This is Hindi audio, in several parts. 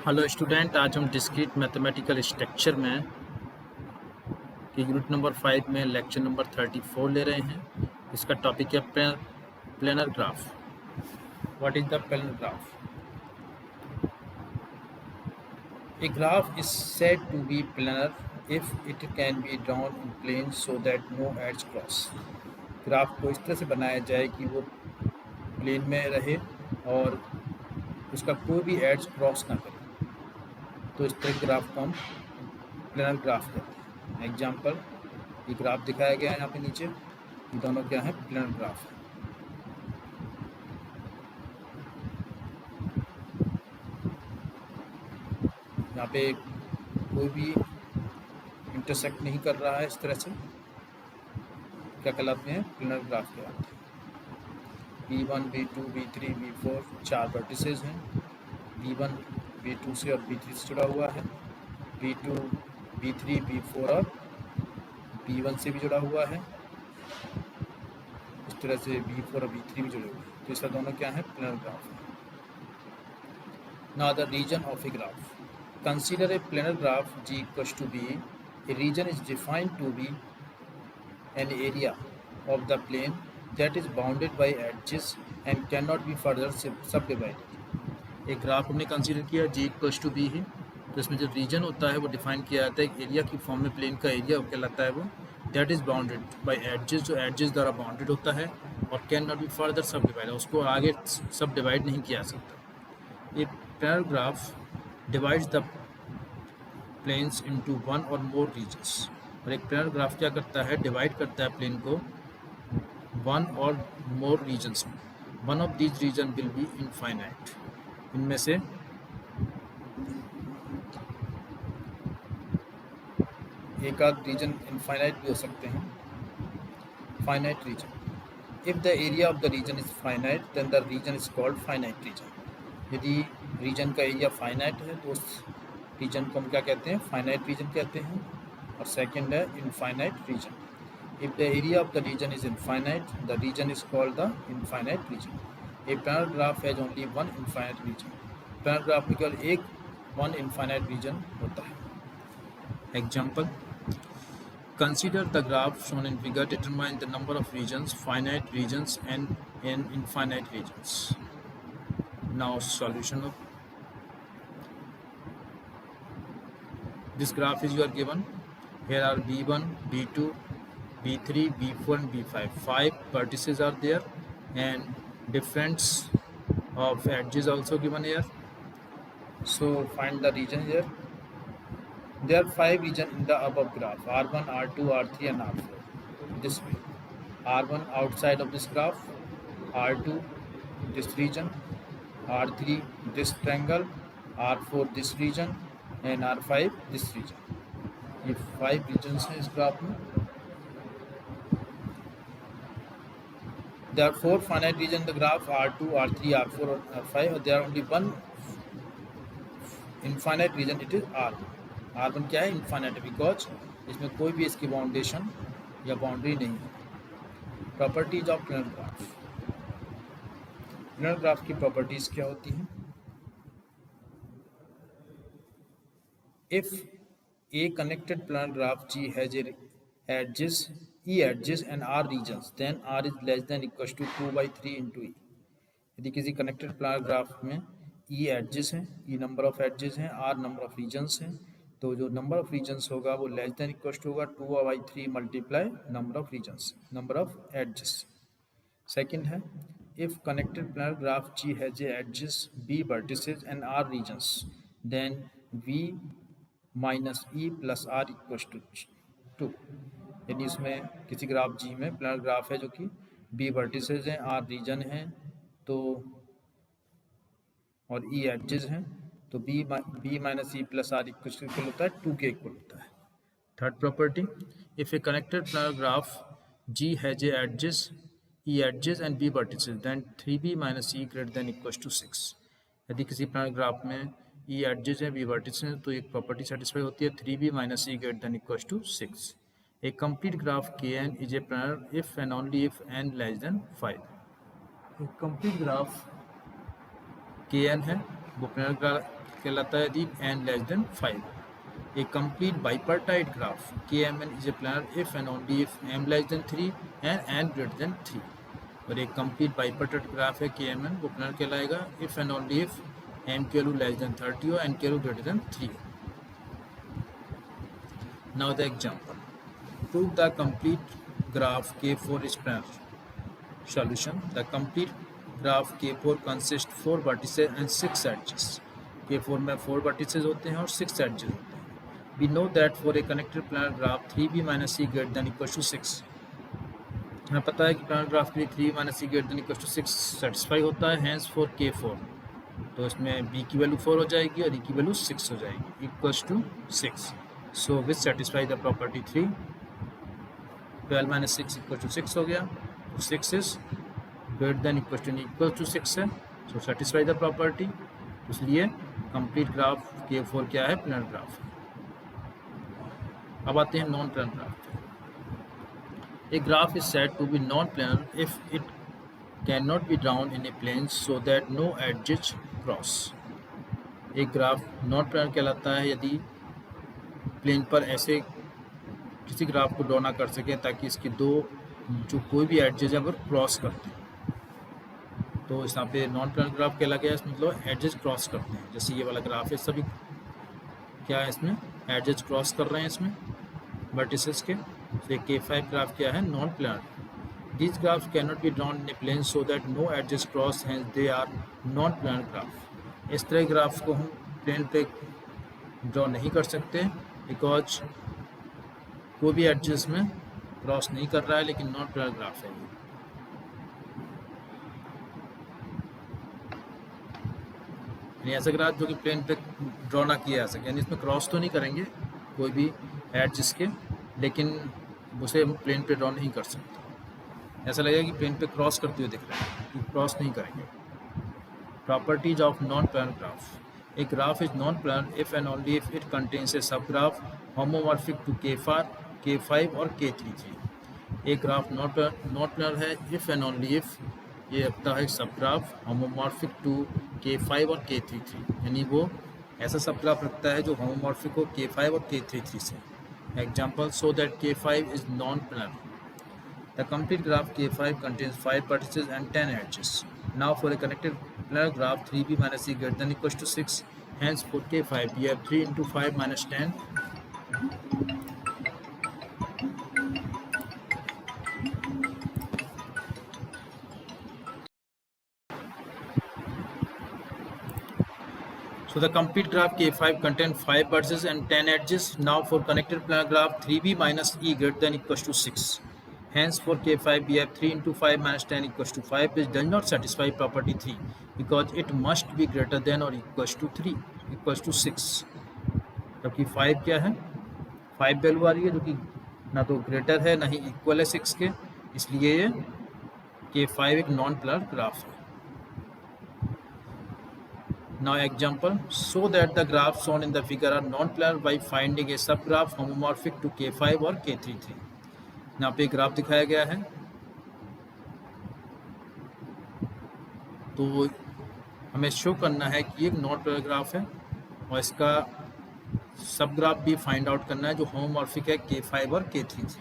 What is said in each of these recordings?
हेलो स्टूडेंट, आज हम डिस्क्रीट मैथमेटिकल स्ट्रक्चर में कि यूनिट नंबर 5 में लेक्चर नंबर 34 ले रहे हैं। इसका टॉपिक है planar graph. What is the planar graph? A graph is said to be planar if it can be drawn in plane so that no edges cross. Graph को इस तरह से बनाया जाए कि वो प्लेन में रहे और उसका कोई भी एड्स क्रॉस ना करे, तो इस तरह के ग्राफ को हम प्लेनर ग्राफ कहते हैं। एग्जाम्पल, ये ग्राफ दिखाया गया है यहाँ पे नीचे, ये दोनों क्या है? प्लेनर ग्राफ है। यहाँ पे कोई भी इंटरसेक्ट नहीं कर रहा है, इस तरह से क्या कहलाते हैं? प्लेनर ग्राफ कहलाते हैं। B1, B2, B3, B4 चार वर्टिसेस हैं। B1 B2 से और B3 से जुड़ा हुआ है, B2 B3 B4 और B1 से भी जुड़ा हुआ है। इस तरह से B4 और B3 भी जुड़े हुए हैं, तो इसका दोनों क्या है? प्लेनर ग्राफ है। Now the region of a graph. Consider a planar graph G equals to B. A region is defined to be an area of the plane that is bounded by edges and cannot be further subdivided. एक ग्राफ हमने कंसीडर किया G इक्वल्स टू B है, तो इसमें जो रीजन होता है वो डिफाइन किया जाता है एक एरिया की फॉर्म में। प्लेन का एरिया कहलाता है वो, that is bounded by edges, जो एडजेस द्वारा बाउंडेड होता है और can not be further subdivide, उसको आगे सब डिवाइड नहीं किया जा सकता। एक planar graph divides the planes into one or more regions. और एक प्लेनर ग्राफ क्या करता है? डिवाइड करता है प्लेन को वन और मोर रीजन्स में। One of these region will be infinite. इनमें से एक आध रीजन इनफाइनाइट भी हो सकते हैं। Finite region, if the area of the region is finite then the region is called finite region. यदि रीजन का एरिया फाइनाइट है तो उस रीजन को हम क्या कहते हैं? फाइनाइट रीजन कहते हैं। और सेकंड है infinite region. If the area of the region is infinite the region is called the infinite region. A planar graph has only one infinite region. Planar graph में केवल एक वन इनफाइनाइट रीजन होता है। Example, consider the graph shown in figure. Determine the number of regions, finite regions and infinite regions. Now solution of this graph is you are given. Here are B1, B2, B3, B4 and B5. 5 vertices are there and difference of edges also given here. So find the region here. There are 5 regions in the above graph: R1, R2, R3 and R4. This way, R1 outside of this graph, R2 this region, R3 this triangle, R4 this region and R5 this region. ये 5 regions हैं इस ग्राफ में। There are 4 finite regions in the graph: R2, R3, R4 और R5. There are only one infinite region, it is R1. R1 क्या है? इनफाइनाइट, बिकॉज इसमें कोई भी इसकी बाउंडेशन या बाउंड्री नहीं है। Properties of planar graph. Planar graph की प्रॉपर्टीज क्या होती हैं? If a connected planar graph G has edges, E edges and R regions, then R is less than equals to 2/3 into E. यदि किसी कनेक्टेड प्लेनर ग्राफ में E एडजेस हैं, E नंबर ऑफ एडजेस हैं, R नंबर ऑफ रीजन्स हैं, तो जो नंबर ऑफ रीजन्स होगा वो लेस देन इक्वल टू होगा 2/3 multiply number of regions, number of edges. Second है, if connected planar graph G has edges, B vertices and R regions, then V minus E plus R equal to 2। यानी इसमें किसी ग्राफ G में प्लेनर ग्राफ है जो कि B वर्टिसेस हैं, R रीजन हैं तो और E एडजेस हैं, तो B minus E plus R equal होता है 2 के इक्वल होता है। Third property, if a connected planar graph G has edges, E edges and B vertices, then 3B minus E greater than equal to 6। यदि किसी प्लेनर ग्राफ में E एडजेस हैं, B वर्टिसेस हैं, तो एक प्रॉपर्टी सेटिस्फाई होती है 3B minus E greater than equal to 6। A complete graph Kn is a planar if and only if n less than 5. एक complete graph Kn है वो प्लेनर कहलाता है यदि n less than 5. A complete bipartite graph KMN is a planar if and only if m less than 3 and n greater than 3. और एक कंप्लीट बाइपर्टेट ग्राफ है KMN, वो प्लेनर कहलाएगा if and only if m की वैल्यू लेस देन 30 और n की value greater than 3. Now the example. Prove the complete graph K4 is planar. Solution. The complete graph K4 consists 4 vertices and 6 edges. K4 में 4 vertices होते हैं और 6 edges होते हैं. We know that for a connected planar graph 3b minus c greater than equals to 6. हमें पता है कि planar graph के लिए 3 minus c greater than equals to 6 satisfy होता है. Hence for K4 तो इसमें b की वैल्यू 4 हो जाएगी और e की वैल्यू 6 हो जाएगी equals to 6. So which satisfy the property 3. 12 minus 6 equals to 6 हो गया. तो 6 is greater than equals to 6 है. So satisfy the property. इसलिए कंप्लीट ग्राफ K4 क्या है? Planar graph. अब आते हैं non planar graph. A graph is said to be non planar if it can not be drawn in a plane so that no edges cross. एक ग्राफ नॉन प्लेनर कहलाता है यदि प्लेन पर ऐसे किसी ग्राफ को ड्रॉ ना कर सके ताकि इसके दो जो कोई भी एडजेस है वो क्रॉस करते हैं. तो इस यहाँ पे नॉन प्लेनर ग्राफ कहला गया है, मतलब एडजेस क्रॉस करते हैं. जैसे ये वाला ग्राफ है, सभी क्या है इसमें एडजेस क्रॉस कर रहे हैं इसमें वर्टिसेस के. तो K5 ग्राफ क्या है? Non planar. This graph can not be drawn in a plane so that no edges cross hence they are non planar graph. इस तरह ग्राफ को हम प्लेन पे ड्रॉ नहीं कर सकते बिकॉज कोई भी एडजेस में क्रॉस नहीं कर रहा है, लेकिन नॉन प्लेनर ग्राफ है. ऐसा ग्राफ जो कि प्लेन पे ड्रॉ ना किया जा सके, यानी इसमें क्रॉस तो नहीं करेंगे कोई भी एडजेस के, लेकिन उसे हम प्लेन पे ड्रॉ नहीं कर सकते. ऐसा लगेगा कि प्लेन पे क्रॉस करते हुए दिख रहा है, कि क्रॉस नहीं करेंगे. Properties of non planar graph. A graph is non planar if and only if it contains a sub graph homomorphic to K5 और K3. एक ग्राफ नॉन प्लेनर है इफ एंड ओनली इफ ये रखता है सब ग्राफ होमोमॉर्फिक टू K5 और K3, यानी वो ऐसा सब ग्राफ रखता है जो होमोमॉर्फिक हो K5 और K3 से. Example. So that K5 is non planar. The complete graph K5 contains 5 vertices and 10 edges. Now for a connected planar graph 3b minus c greater than equals to 6. Hence for K5 we have 3 into 5 minus 10. So the complete graph K5 contains 5 vertices and 10 edges. Now for connected planar graph 3b minus e greater than equals to 6. Hence for K5 we have 3 into 5 minus 10 equals to 5, which does not satisfy property 3 because it must be greater than or equals to 3 equals to 6. जबकि 5 क्या है? 5 वैल्यू आ रही है जो कि ना तो ग्रेटर है ना ही इक्वल है 6 के, इसलिए ये K5 एक नॉन प्लेनर ग्राफ है. Now example. So that the graphs shown in the figure are non-planar by finding a subgraph homomorphic to K5 और K3. यहाँ पे ग्राफ दिखाया गया है, तो हमें शो करना है कि एक नॉन प्लेनर ग्राफ है और इसका सब ग्राफ भी फाइंड आउट करना है जो होमोमॉर्फिक है K5 और K3.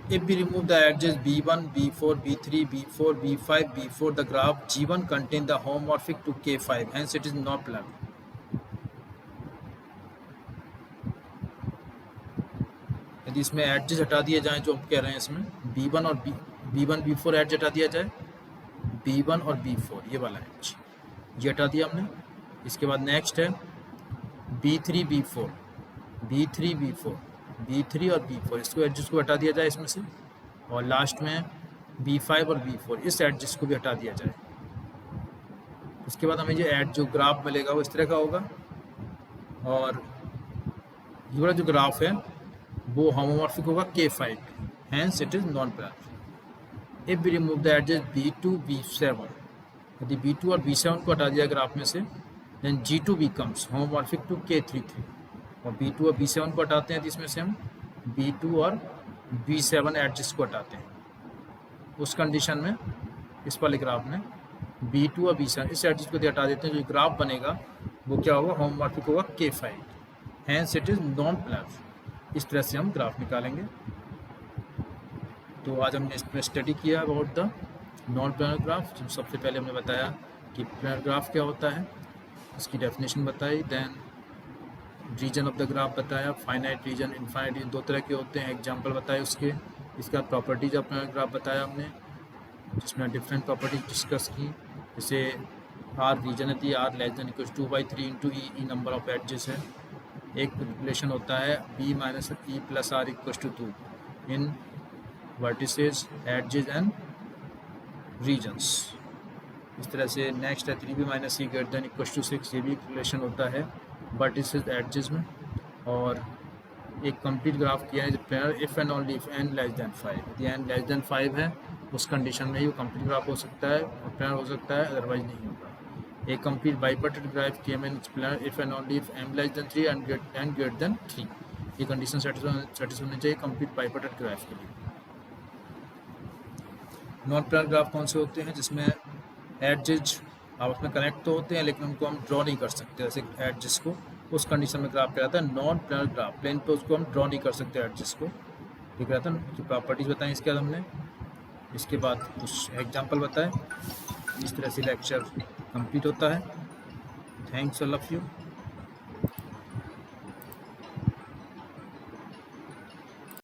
If we remove the edges B1, B4, B3, B4, B5, B4, the graph G1 contains the homomorphic to K5, hence it is not planar. यदि इसमें एडजेस हटा दिए जाएं जो हम कह रहे हैं, इसमें B1 और B1, B4 एडज हटा दिया जाए, B1 और B4 ये वाला एडज ये हटा दिया हमने. इसके बाद नेक्स्ट है B3, B4, B3, B4, B3 और B4, इसको एडजस्ट को हटा दिया जाए इसमें से, और लास्ट में B5 और B4 इस एडजस्ट को भी हटा दिया जाए. उसके बाद हमें ये एड जो ग्राफ मिलेगा वो इस तरह का होगा, और ये वाला जो ग्राफ है वो होमोमॉर्फिक होगा K5, hence it is non planar. If we remove the edges B2, B7, यदि B2 और B7 को हटा दिया ग्राफ में से, then G2 becomes homomorphic to K3, और B2 और B7 को हटाते हैं, इसमें से हम B2 और B7 एडजस्ट को हटाते हैं. उस कंडीशन में इस वाले ग्राफ में B2 और B7 इस एडजेस को हटा देते हैं, जो ग्राफ बनेगा वो क्या होगा, होमोमॉर्फिक होगा K5, hence it is non planar. इस तरह से हम ग्राफ निकालेंगे। तो आज हमने इसमें स्टडी किया about the non planar graph. जो सबसे पहले हमने बताया कि प्लेनर ग्राफ क्या होता है, इसकी डेफिनेशन बताई, then region of the graph बताया, फाइनाइट रीजन, इनफाइनाइट रीजन, दो तरह के होते हैं, एग्जांपल बताए उसके। इसका प्रॉपर्टीज ऑफ प्लेनर ग्राफ बताया हमने, जिसमें डिफरेंट प्रॉपर्टीज डिस्कस की, जैसे आर रीजन है, r less than equal 2/3 into e number of edges है। एक रिलेशन होता है B minus e plus r equal to 2 in vertices, edges and regions. इस तरह से नेक्स्ट है 3B minus e greater than equal to 6, ये भी एक रिलेशन होता है वर्टिसेस एडजेस में। और एक कंप्लीट ग्राफ किया है planar if and only if n less than 5, यदि n लेस देन 5 है उस कंडीशन में ही वो कंप्लीट ग्राफ हो सकता है और प्लेनर हो सकता है, अदरवाइज नहीं होगा। एक कंप्लीट बाइपार्टेड ग्राफ किया मैंने planar if and only if m less than 3 and greater than 3, ये कंडीशन सेटिस्फाई होनी चाहिए कंप्लीट बाइपार्टेड ग्राफ के लिए। नॉन प्लेनर ग्राफ कौन से होते हैं, जिसमें एडजेस आपस में कनेक्ट तो होते हैं लेकिन उनको हम ड्रॉ नहीं कर सकते, जैसे एडजेस को, उस कंडीशन में ग्राफ कहलाता है नॉन प्लेनर ग्राफ। प्लेन पे उसको हम ड्रॉ नहीं कर सकते एडजेस को, ठीक रहता है। जो प्रॉपर्टीज़ बताएं इसके बाद हमने, इसके बाद कुछ एग्जांपल बताए। इस तरह से लेक्चर कंप्लीट होता है। Thanks, I love you.